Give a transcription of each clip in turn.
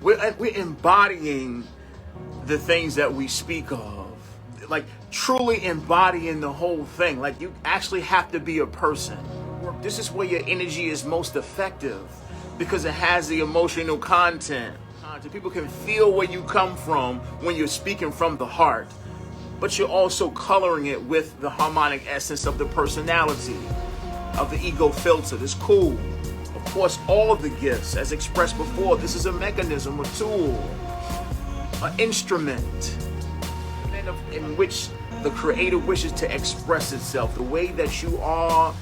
we're embodying the things that we speak of, like truly embodying the whole thing. Like you actually have to be a person. This is where your energy is most effective because it has the emotional content. People can feel where you come from when you're speaking from the heart, but you're also coloring it with the harmonic essence of the personality, of the ego filter. That's cool. Of course, all of the gifts, as expressed before, this is a mechanism, a tool, an instrument in which the creator wishes to express itself. The way that you are,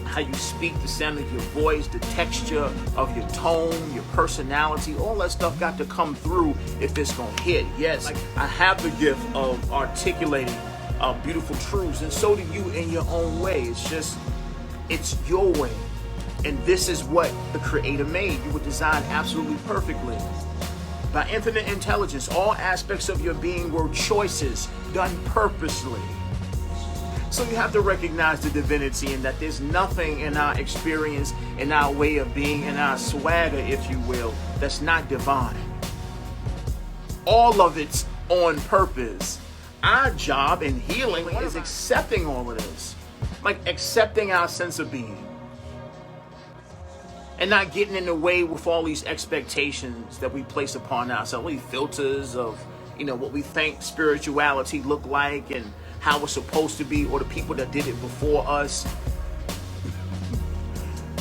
how you speak, the sound of your voice, the texture of your tone, your personality, all that stuff got to come through if it's gonna hit. Yes, I have the gift of articulating beautiful truths, and so do you in your own way. It's your way. And this is what the creator made. You were designed absolutely perfectly. By infinite intelligence, all aspects of your being were choices done purposely. So you have to recognize the divinity and that there's nothing in our experience, in our way of being, in our swagger, if you will, that's not divine. All of it's on purpose. Our job in healing is accepting all of this. Like accepting our sense of being. And not getting in the way with all these expectations that we place upon ourselves. All these filters of, what we think spirituality look like and how it's supposed to be, or the people that did it before us.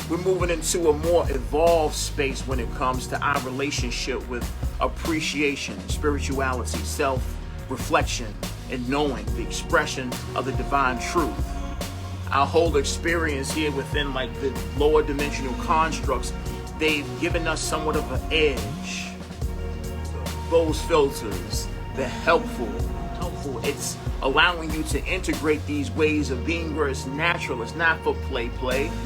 We're moving into a more evolved space when it comes to our relationship with appreciation, spirituality, self-reflection, and knowing the expression of the divine truth. Our whole experience here within the lower dimensional constructs, they've given us somewhat of an edge. Those filters, they're helpful. It's allowing you to integrate these ways of being where it's natural. It's not for play,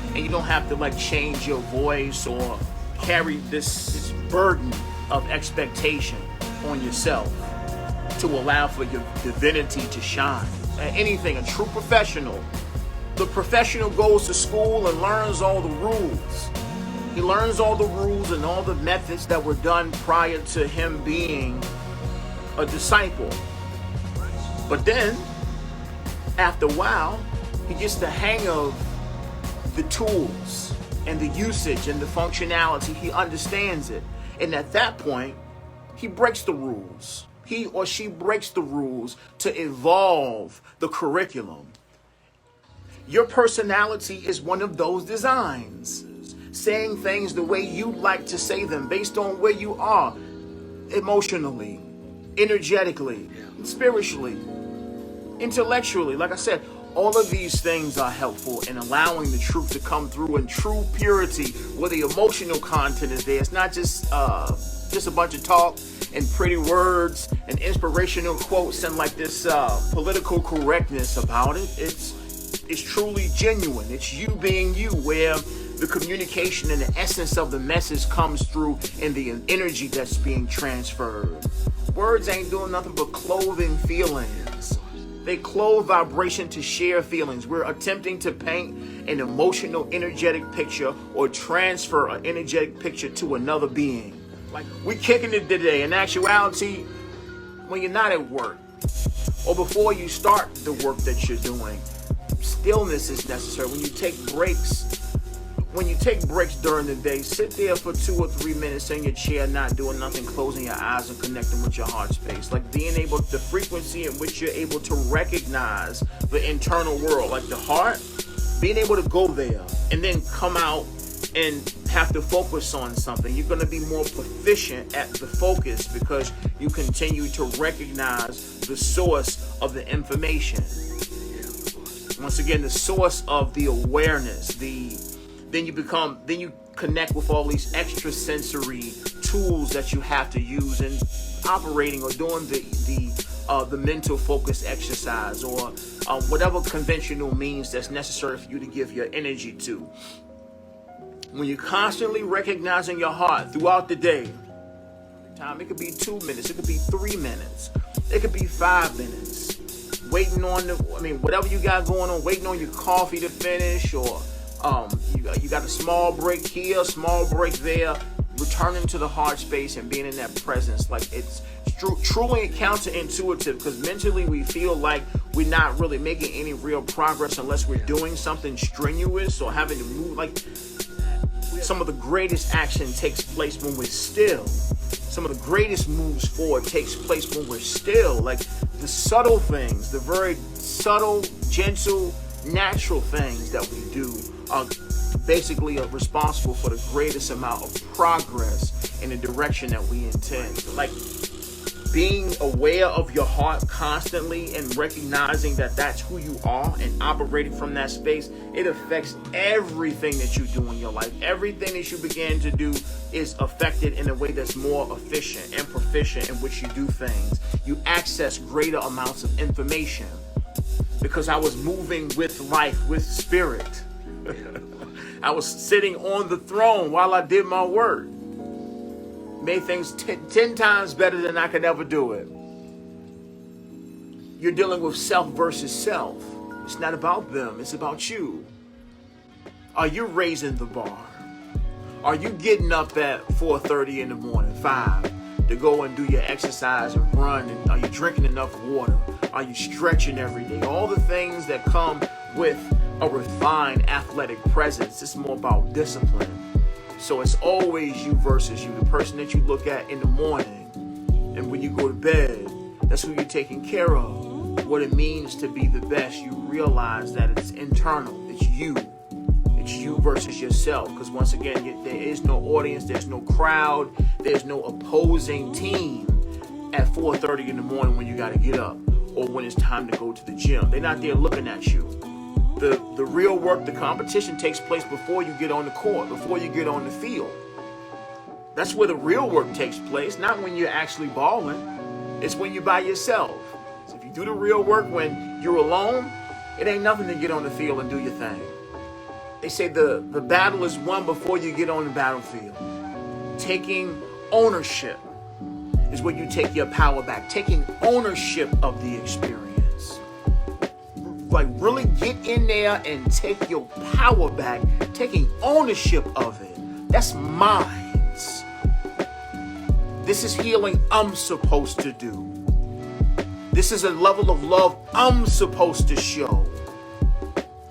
and you don't have to change your voice or carry this burden of expectation on yourself to allow for your divinity to shine. Anything, a true professional. The professional goes to school and learns all the rules. He learns all the rules and all the methods that were done prior to him being a disciple. But then, after a while, he gets the hang of the tools and the usage and the functionality. He understands it. And at that point, he breaks the rules. He or she breaks the rules to evolve the curriculum. Your personality is one of those designs. Saying things the way you'd like to say them based on where you are emotionally, energetically, spiritually, intellectually. Like I said, all of these things are helpful in allowing the truth to come through in true purity, where the emotional content is there. It's not just a bunch of talk and pretty words and inspirational quotes and this political correctness about it. It's truly genuine. It's you being you, where the communication and the essence of the message comes through in the energy that's being transferred. Words ain't doing nothing but clothing feelings. They clothe vibration to share feelings. We're attempting to paint an emotional, energetic picture or transfer an energetic picture to another being. We're kicking it today. In actuality, when you're not at work or before you start the work that you're doing, stillness is necessary. When you take breaks during the day, sit there for 2 or 3 minutes in your chair, not doing nothing, closing your eyes and connecting with your heart space. Being able, the frequency in which you're able to recognize the internal world, the heart, being able to go there and then come out and have to focus on something. You're going to be more proficient at the focus because you continue to recognize the source of the information. Once again, the source of the awareness, then you connect with all these extrasensory tools that you have to use in operating or doing the mental focus exercise or whatever conventional means that's necessary for you to give your energy to. When you're constantly recognizing your heart throughout the day, it could be 2 minutes, it could be 3 minutes, it could be 5 minutes. Waiting on whatever you got going on, waiting on your coffee to finish, or you got a small break here, small break there. returning to the heart space and being in that presence, like it's truly counterintuitive, because mentally we feel like we're not really making any real progress unless we're doing something strenuous or having to move. Like, some of the greatest action takes place when we're still. Some of the greatest moves forward takes place when we're still. Like, the subtle things, the very subtle, gentle, natural things that we do are basically responsible for the greatest amount of progress in the direction that we intend. Like, being aware of your heart constantly and recognizing that that's who you are and operating from that space, it affects everything that you do in your life. Everything that you begin to do is affected in a way that's more efficient and proficient in which you do things. You access greater amounts of information because I was moving with life, with spirit. I was sitting on the throne while I did my work. Made things 10 times better than I could ever do it. You're dealing with self versus self. It's not about them, it's about you. Are you raising the bar? Are you getting up at 4:30 in the morning, 5, to go and do your exercise and run? And are you drinking enough water? Are you stretching every day? All the things that come with a refined athletic presence. It's more about discipline. So it's always you versus you, the person that you look at in the morning. And when you go to bed, that's who you're taking care of. What it means to be the best, you realize that it's internal. It's you. It's you versus yourself. Because once again, there is no audience, there's no crowd, there's no opposing team at 4:30 in the morning when you got to get up or when it's time to go to the gym. They're not there looking at you. The real work, the competition takes place before you get on the court, before you get on the field. That's where the real work takes place, not when you're actually balling. It's when you're by yourself. So if you do the real work when you're alone, it ain't nothing to get on the field and do your thing. They say the battle is won before you get on the battlefield. Taking ownership is where you take your power back. Taking ownership of the experience. Like, really get in there and take your power back, taking ownership of it. That's mine. This is healing I'm supposed to do. This is a level of love I'm supposed to show.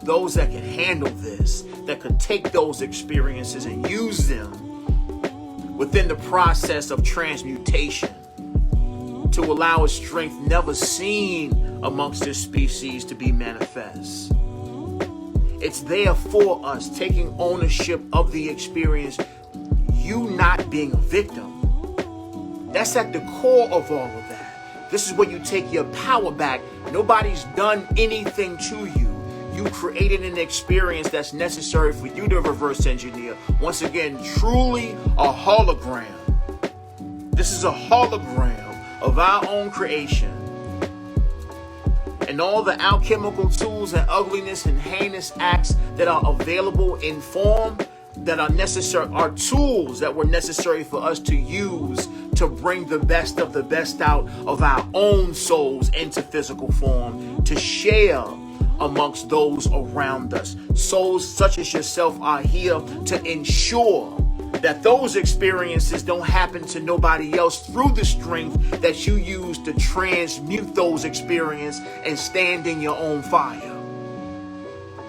Those that can handle this, that can take those experiences and use them within the process of transmutation to allow a strength never seen amongst this species to be manifest. It's there for us, taking ownership of the experience, you not being a victim. That's at the core of all of that. This is where you take your power back. Nobody's done anything to you. You created an experience that's necessary for you to reverse engineer. Once again, truly a hologram. This is a hologram of our own creation. And all the alchemical tools and ugliness and heinous acts that are available in form that are necessary are tools that were necessary for us to use to bring the best of the best out of our own souls into physical form, to share amongst those around us. Souls such as yourself are here to ensure that those experiences don't happen to nobody else through the strength that you use to transmute those experiences and stand in your own fire.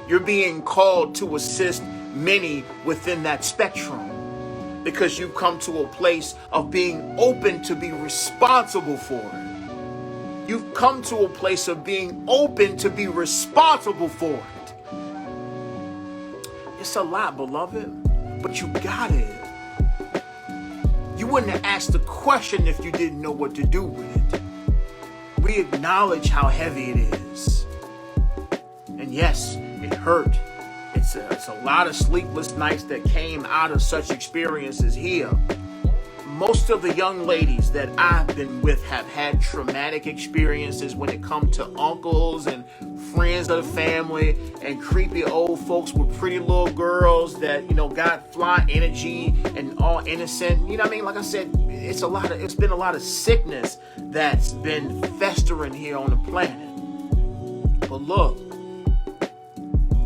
You're being called to assist many within that spectrum because you've come to a place of being open to be responsible for it. You've come to a place of being open to be responsible for it. It's a lot, beloved, but you got it. You wouldn't have asked the question if you didn't know what to do with it. We acknowledge how heavy it is. And yes, it hurt. It's a lot of sleepless nights that came out of such experiences here. Most of the young ladies that I've been with have had traumatic experiences when it comes to uncles and friends of the family and creepy old folks with pretty little girls that, got fly energy and all innocent. You know what I mean? Like I said, it's been a lot of sickness that's been festering here on the planet. But look,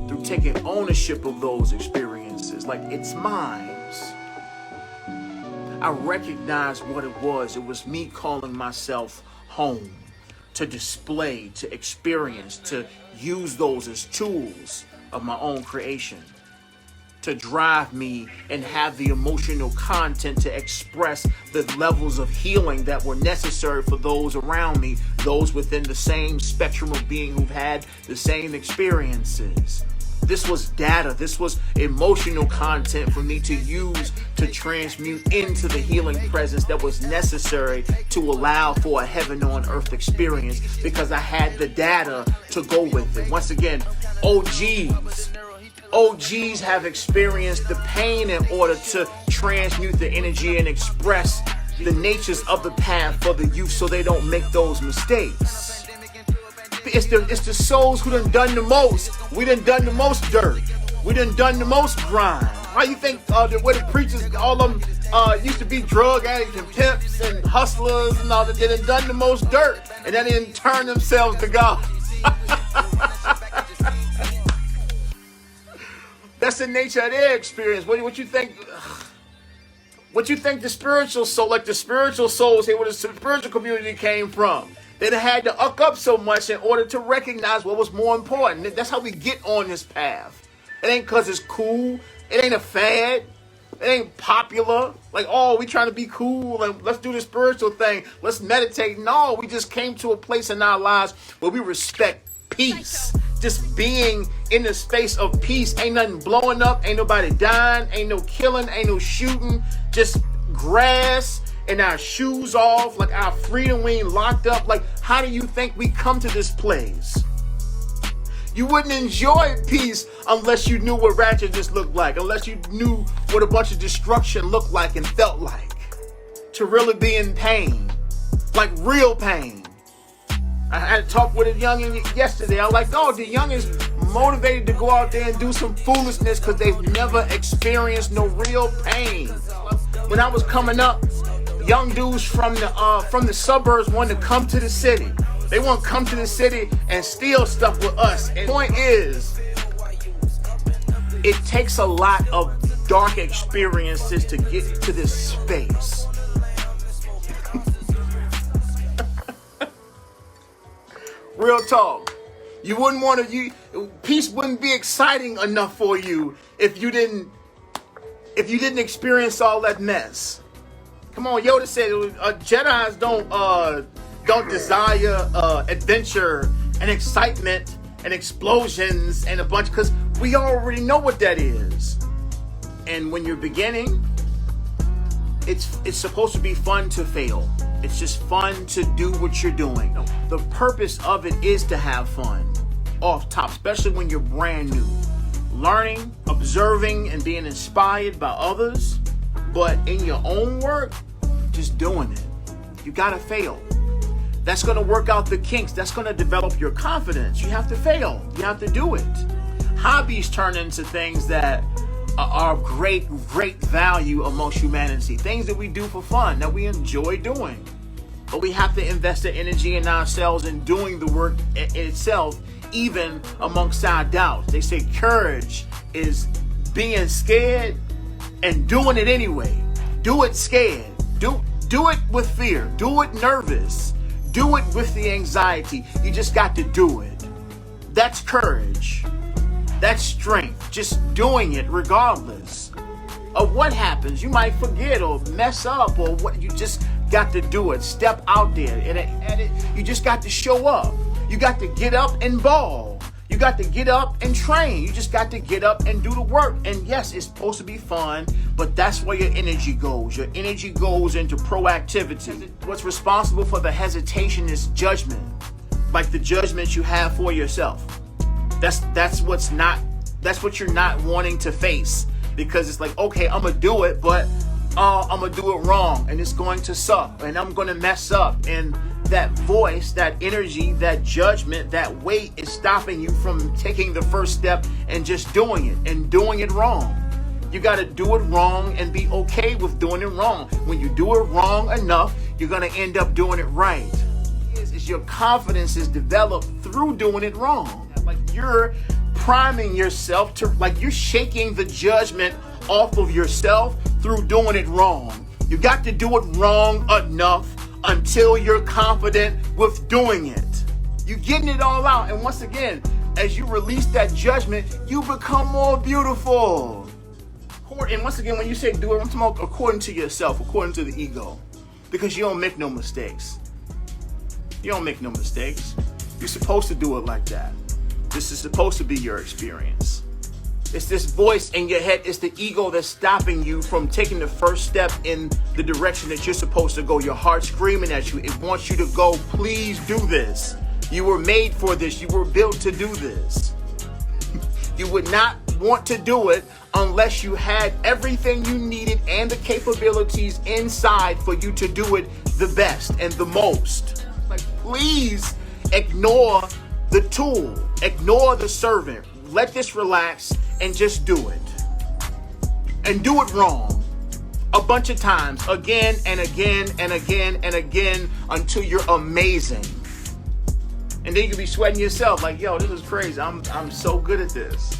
through taking ownership of those experiences, like it's mine. I recognized what it was. It was me calling myself home, to display, to experience, to use those as tools of my own creation, to drive me and have the emotional content to express the levels of healing that were necessary for those around me, those within the same spectrum of being who've had the same experiences. This was data. This was emotional content for me to use to transmute into the healing presence that was necessary to allow for a heaven on earth experience, because I had the data to go with it. Once again, OGs have experienced the pain in order to transmute the energy and express the natures of the path for the youth so they don't make those mistakes. It's the souls who done the most. We done the most dirt. We done the most grind. Why you think where the preachers, all of them used to be drug addicts and pimps and hustlers and all that, they done the most dirt, and then they turn themselves to God. That's the nature of their experience. What you think? What you think the spiritual soul, like the spiritual souls here, where the spiritual community came from? They had to up so much in order to recognize what was more important. That's how we get on this path. It ain't because it's cool. It ain't a fad. It ain't popular. Like, oh, we trying to be cool and let's do the spiritual thing. Let's meditate. No, we just came to a place in our lives where we respect peace. Just being in the space of peace. Ain't nothing blowing up. Ain't nobody dying. Ain't no killing. Ain't no shooting. Just grass and our shoes off. Like our freedom, we ain't locked up. Like, how do you think we come to this place? You wouldn't enjoy peace unless you knew what ratchetness looked like. Unless you knew what a bunch of destruction looked like and felt like. To really be in pain. Like real pain. I had to talk with a youngin' yesterday. I was like, oh, the youngins motivated to go out there and do some foolishness because they've never experienced no real pain. When I was coming up, young dudes from the suburbs wanted to come to the city. They want to come to the city and steal stuff with us. And the point is, it takes a lot of dark experiences to get to this space. Real talk. You wouldn't want to. Peace wouldn't be exciting enough for you if you didn't experience all that mess. Come on, Yoda said Jedis don't desire adventure and excitement and explosions and a bunch, because we already know what that is. And when you're beginning, it's supposed to be fun to fail. It's just fun to do what you're doing. The purpose of it is to have fun off top, especially when you're brand new. Learning, observing, and being inspired by others. But in your own work, just doing it. You gotta fail. That's gonna work out the kinks. That's gonna develop your confidence. You have to fail. You have to do it. Hobbies turn into things that are of great value amongst humanity. Things that we do for fun, that we enjoy doing. But we have to invest the energy in ourselves in doing the work itself, even amongst our doubts. They say courage is being scared and doing it anyway. Do it scared. Do it with fear. Do it nervous. Do it with the anxiety. You just got to do it. That's courage. That's strength. Just doing it regardless of what happens. You might forget or mess up or what. You just got to do it. Step out there. You just got to show up. You got to get up and ball. You got to get up and train. You just got to get up and do the work. And yes, it's supposed to be fun, but that's where your energy goes. Your energy goes into proactivity. What's responsible for the hesitation is judgment. Like the judgment you have for yourself. That's what you're not wanting to face, because it's like, okay, I'm gonna do it, but I'm gonna do it wrong, and it's going to suck, and I'm gonna mess up, and that voice, that energy, that judgment, that weight is stopping you from taking the first step and just doing it, and doing it wrong. You got to do it wrong and be okay with doing it wrong. When you do it wrong enough, you're gonna end up doing it right. Is your confidence is developed through doing it wrong. Like you're priming yourself to, like you're shaking the judgment off of yourself through doing it wrong. You got to do it wrong enough until you're confident with doing it. You're getting it all out. And once again, as you release that judgment, you become more beautiful. And once again, when you say do it, I'm talking about according to yourself, according to the ego. Because you don't make no mistakes. You don't make no mistakes. You're supposed to do it like that. This is supposed to be your experience. It's this voice in your head. It's the ego that's stopping you from taking the first step in the direction that you're supposed to go. Your heart screaming at you. It wants you to go. Please do this. You were made for this. You were built to do this. You would not want to do it unless you had everything you needed and the capabilities inside for you to do it the best and the most. Like, please ignore the tool. Ignore the servant. Let this relax and just do it. And do it wrong a bunch of times, again and again and again and again, until you're amazing. And then you can be sweating yourself like, yo, this is crazy. I'm so good at this.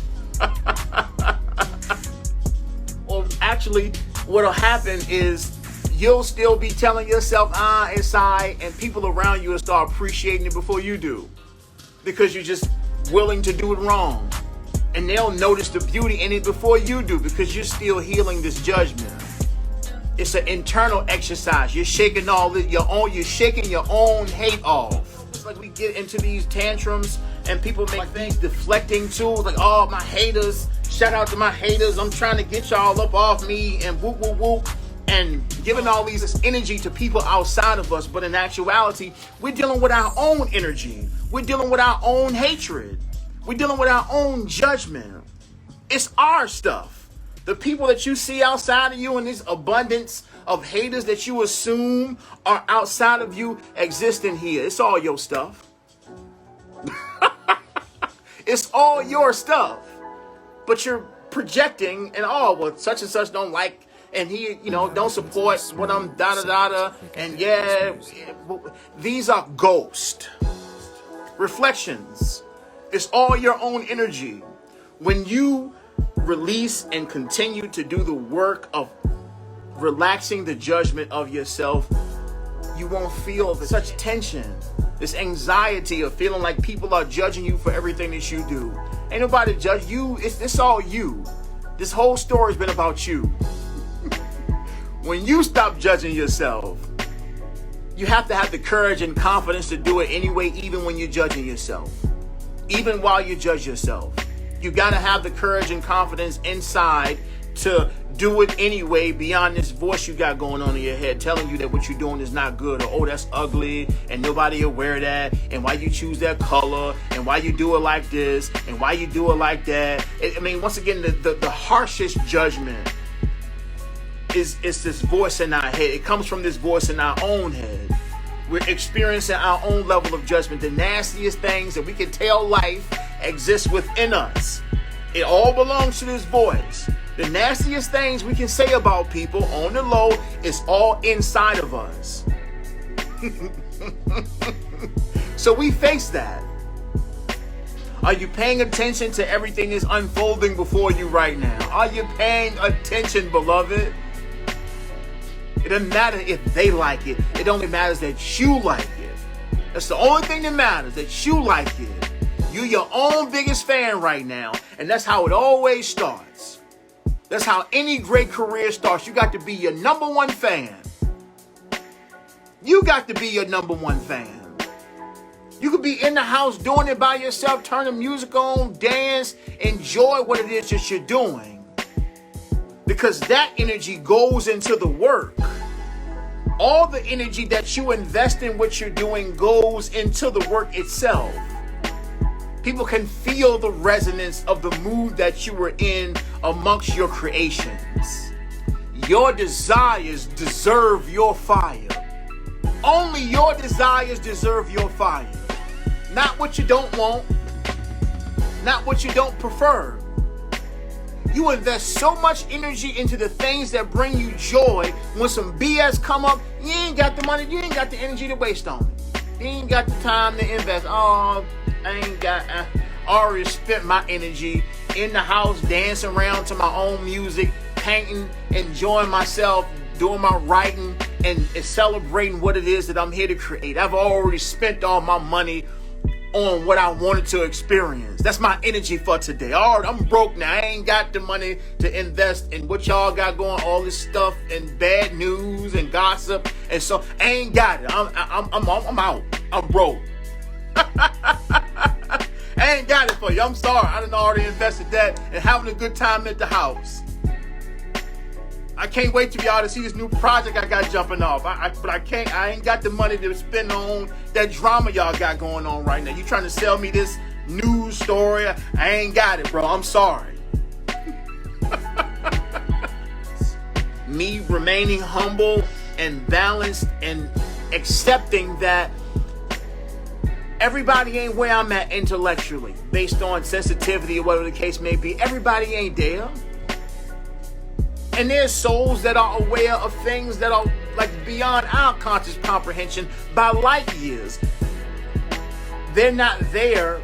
Or actually, what'll happen is you'll still be telling yourself inside, and people around you will start appreciating it before you do, because you're just willing to do it wrong. And they'll notice the beauty in it before you do, because you're still healing this judgment. It's an internal exercise. You're shaking you're shaking your own hate off. It's like we get into these tantrums and people make things deflecting tools, like, oh, my haters, shout out to my haters, I'm trying to get y'all up off me, and whoop, whoop, whoop, and giving all this energy to people outside of us. But in actuality, we're dealing with our own energy. We're dealing with our own hatred. We're dealing with our own judgment. It's our stuff. The people that you see outside of you and this abundance of haters that you assume are outside of you exist in here. It's all your stuff. It's all your stuff. But you're projecting and, oh, well, such and such don't like, and he, don't support what I'm da-da-da-da. And yeah, these are ghost reflections. It's all your own energy. When you release and continue to do the work of relaxing the judgment of yourself, you won't feel such tension, this anxiety of feeling like people are judging you for everything that you do. Ain't nobody judge you. It's all you. This whole story's been about you. When you stop judging yourself, you have to have the courage and confidence to do it anyway, even when you're judging yourself. Even while you judge yourself, you got to have the courage and confidence inside to do it anyway, beyond this voice you got going on in your head telling you that what you're doing is not good, or, oh, that's ugly, and nobody will wear that, and why you choose that color, and why you do it like this, and why you do it like that. Once again, the harshest judgment is this voice in our head. It comes from this voice in our own head. We're experiencing our own level of judgment. The nastiest things that we can tell life exist within us. It all belongs to this voice. The nastiest things we can say about people on the low is all inside of us. So we face that. Are you paying attention to everything that's unfolding before you right now? Are you paying attention, beloved? It doesn't matter if they like it. It only matters that you like it. That's the only thing that matters, that you like it. You're your own biggest fan right now, and that's how it always starts. That's how any great career starts. You got to be your number one fan. You got to be your number one fan. You could be in the house doing it by yourself, turn the music on, dance, enjoy what it is that you're doing. Because that energy goes into the work. All the energy that you invest in what you're doing goes into the work itself. People can feel the resonance of the mood that you were in amongst your creations. Your desires deserve your fire. Only your desires deserve your fire. Not what you don't want. Not what you don't prefer. You invest so much energy into the things that bring you joy. When some BS come up, you ain't got the money, you ain't got the energy to waste on it. You ain't got the time to invest. Oh, I already spent my energy in the house, dancing around to my own music, painting, enjoying myself, doing my writing and celebrating what it is that I'm here to create. I've already spent all my money on what I wanted to experience. That's my energy for today. I'm broke now. I ain't got the money to invest in what y'all got going, all this stuff and bad news and gossip, and so I ain't got it. I'm out. I'm broke. I ain't got it for you. I'm sorry. I done already invested that and having a good time at the house. I can't wait for y'all to see this new project I got jumping off. But I ain't got the money to spend on that drama y'all got going on right now. You trying to sell me this news story? I ain't got it, bro. I'm sorry. Me remaining humble and balanced and accepting that everybody ain't where I'm at intellectually, based on sensitivity or whatever the case may be. Everybody ain't there. And there's souls that are aware of things that are like beyond our conscious comprehension by light years. They're not there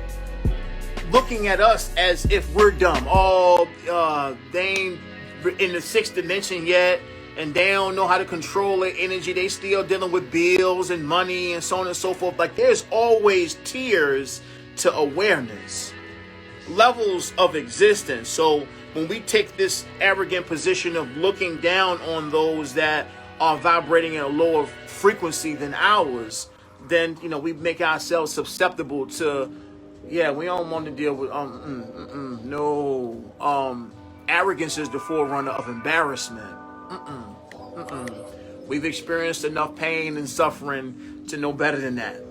looking at us as if we're dumb. They ain't in the sixth dimension yet, and they don't know how to control their energy. They still dealing with bills and money and so on and so forth. Like, there's always tiers to awareness, levels of existence. So when we take this arrogant position of looking down on those that are vibrating at a lower frequency than ours, then, we make ourselves susceptible to, we don't want to deal with, no. Arrogance is the forerunner of embarrassment. We've experienced enough pain and suffering to know better than that.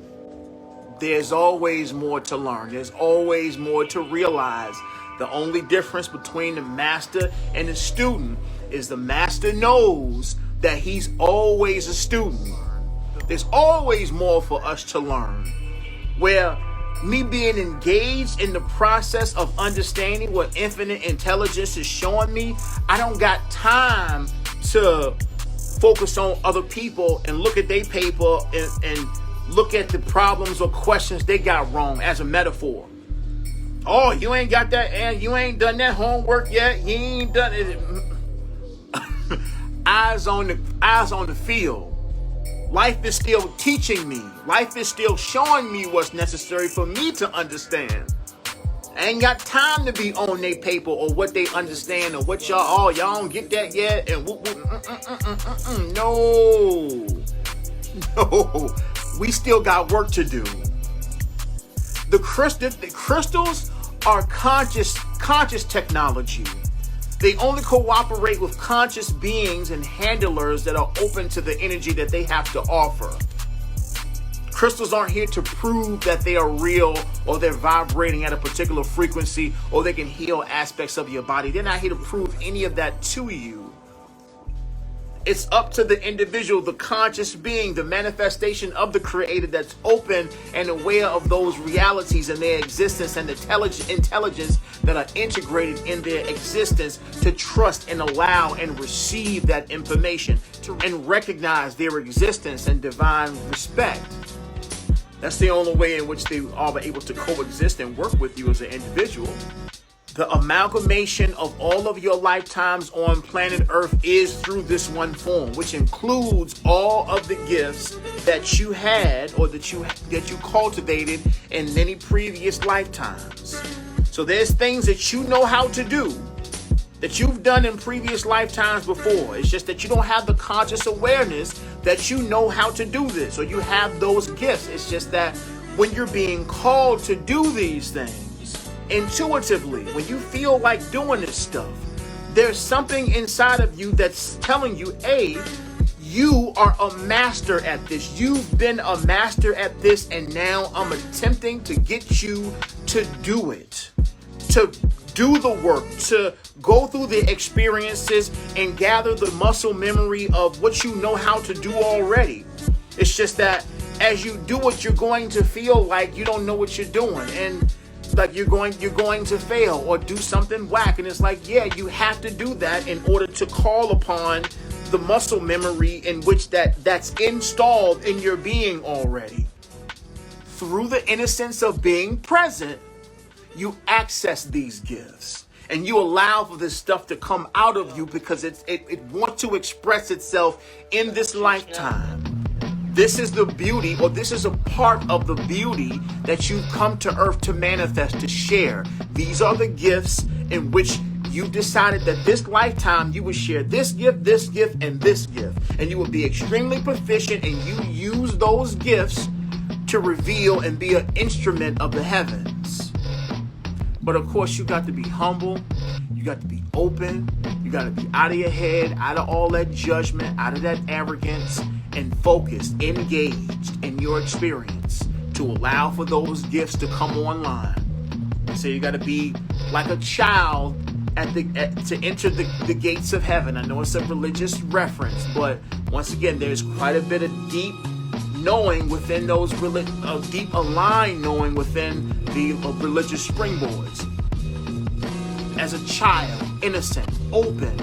There's always more to learn. There's always more to realize. The only difference between the master and the student is the master knows that he's always a student. There's always more for us to learn. Where me being engaged in the process of understanding what infinite intelligence is showing me, I don't got time to focus on other people and look at their paper and look at the problems or questions they got wrong as a metaphor. Oh, you ain't got that, and you ain't done that homework yet. You ain't done it. Eyes on the field. Life is still teaching me. Life is still showing me what's necessary for me to understand. I ain't got time to be on their paper or what they understand or what y'all don't get that yet. And no, we still got work to do. The crystals are conscious technology. They only cooperate with conscious beings and handlers that are open to the energy that they have to offer. Crystals aren't here to prove that they are real or they're vibrating at a particular frequency or they can heal aspects of your body. They're not here to prove any of that to you. It's up to the individual, the conscious being, the manifestation of the creator that's open and aware of those realities and their existence and the intelligence that are integrated in their existence to trust and allow and receive that information and recognize their existence and divine respect. That's the only way in which they are able to coexist and work with you as an individual. The amalgamation of all of your lifetimes on planet Earth is through this one form, which includes all of the gifts that you had or that you cultivated in many previous lifetimes. So there's things that you know how to do, that you've done in previous lifetimes before. It's just that you don't have the conscious awareness that you know how to do this, or you have those gifts. It's just that when you're being called to do these things, intuitively, when you feel like doing this stuff, there's something inside of you that's telling you, hey, you are a master at this. You've been a master at this, and now I'm attempting to get you to do it, to do the work, to go through the experiences and gather the muscle memory of what you know how to do already. It's just that as you do it, you're going to feel like you don't know what you're doing, and like you're going to fail or do something whack. And it's like, yeah, you have to do that in order to call upon the muscle memory in which that's installed in your being already. Through the innocence of being present, you access these gifts. And you allow for this stuff to come out of you because it wants to express itself in this lifetime. This is the beauty, or this is a part of the beauty that you've come to earth to manifest, to share. These are the gifts in which you decided that this lifetime you would share this gift, and this gift. And you will be extremely proficient, and you use those gifts to reveal and be an instrument of the heavens. But of course, you got to be humble. You got to be open. You got to be out of your head, out of all that judgment, out of that arrogance, and focused, engaged in your experience to allow for those gifts to come online. So you got to be like a child to enter the gates of heaven. I know it's a religious reference, but once again, there's quite a bit of deep knowing within those deep aligned knowing within the religious springboards. As a child, innocent, open,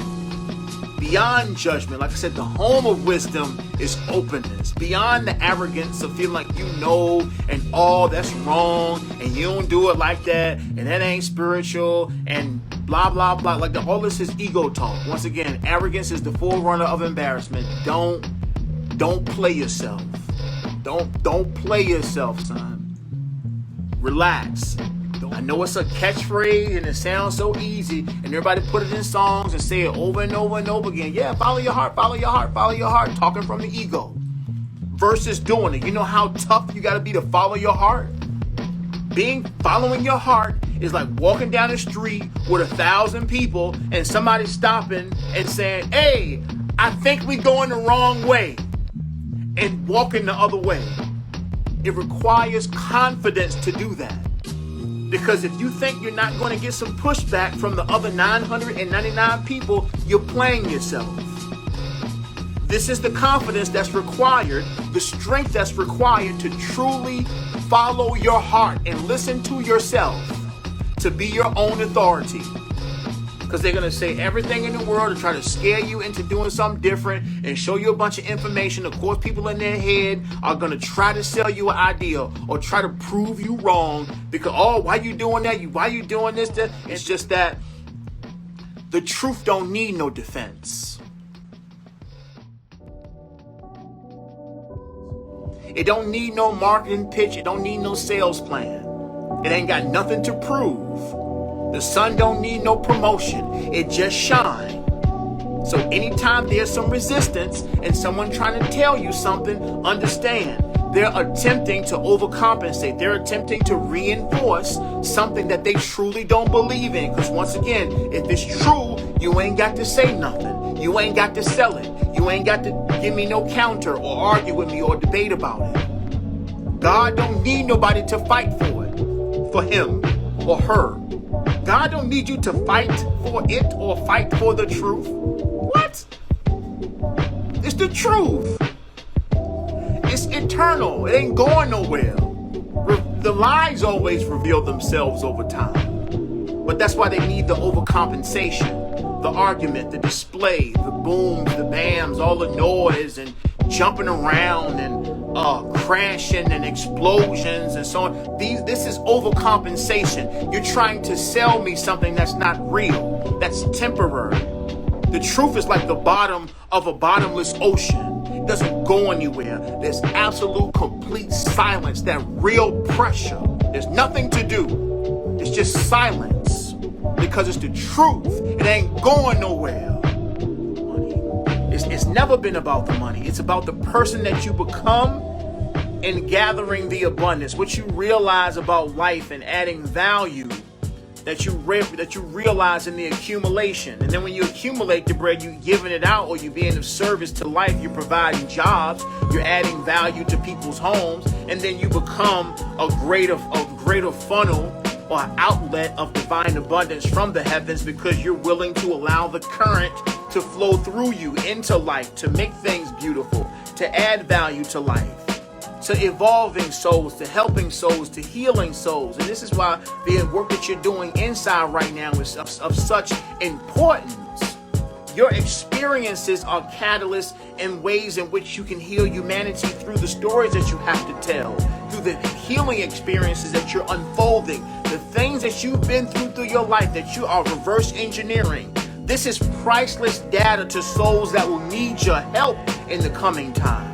beyond judgment. Like I said, the home of wisdom is openness. Beyond the arrogance of feeling like you know and all that's wrong and you don't do it like that and that ain't spiritual and blah, blah, blah. Like all this is ego talk. Once again, arrogance is the forerunner of embarrassment. Don't play yourself. Don't play yourself, son. Relax. I know it's a catchphrase and it sounds so easy, and everybody put it in songs and say it over and over and over again. Yeah, follow your heart, follow your heart, follow your heart, talking from the ego versus doing it. You know how tough you got to be to follow your heart? Following your heart is like walking down the street with 1,000 people and somebody stopping and saying, hey, I think we going the wrong way, and walking the other way. It requires confidence to do that. Because if you think you're not going to get some pushback from the other 999 people, you're playing yourself. This is the confidence that's required, the strength that's required to truly follow your heart and listen to yourself, to be your own authority. Because they're going to say everything in the world to try to scare you into doing something different and show you a bunch of information. Of course, people in their head are going to try to sell you an idea or try to prove you wrong because, oh, why you doing that? Why you doing this? It's just that the truth don't need no defense. It don't need no marketing pitch. It don't need no sales plan. It ain't got nothing to prove. The sun don't need no promotion. It just shines. So anytime there's some resistance and someone trying to tell you something, understand they're attempting to overcompensate. They're attempting to reinforce something that they truly don't believe in. Because once again, if it's true, you ain't got to say nothing. You ain't got to sell it. You ain't got to give me no counter or argue with me or debate about it. God don't need nobody to fight for it, for him or her. God don't need you to fight for it or fight for the truth. What? It's the truth. It's eternal. It ain't going nowhere. The lies always reveal themselves over time. But that's why they need the overcompensation, the argument, the display, the booms, the bams, all the noise and jumping around and crashing and explosions and so on. This is overcompensation. You're trying to sell me something that's not real, that's temporary. The truth is like the bottom of a bottomless ocean. It doesn't go anywhere. There's absolute complete silence, that real pressure. There's nothing to do. It's just silence because it's the truth. It ain't going nowhere. It's never been about the money. It's about the person that you become in gathering the abundance, what you realize about life and adding value that you realize in the accumulation. And then when you accumulate the bread, you're giving it out or you're being of service to life. You're providing jobs. You're adding value to people's homes. And then you become a greater funnel or outlet of divine abundance from the heavens because you're willing to allow the current to flow through you into life, to make things beautiful, to add value to life, to evolving souls, to helping souls, to healing souls. And this is why the work that you're doing inside right now is of such importance. Your experiences are catalysts in ways in which you can heal humanity through the stories that you have to tell, through the healing experiences that you're unfolding, The things that you've been through your life that you are reverse engineering. This is priceless data to souls that will need your help in the coming time.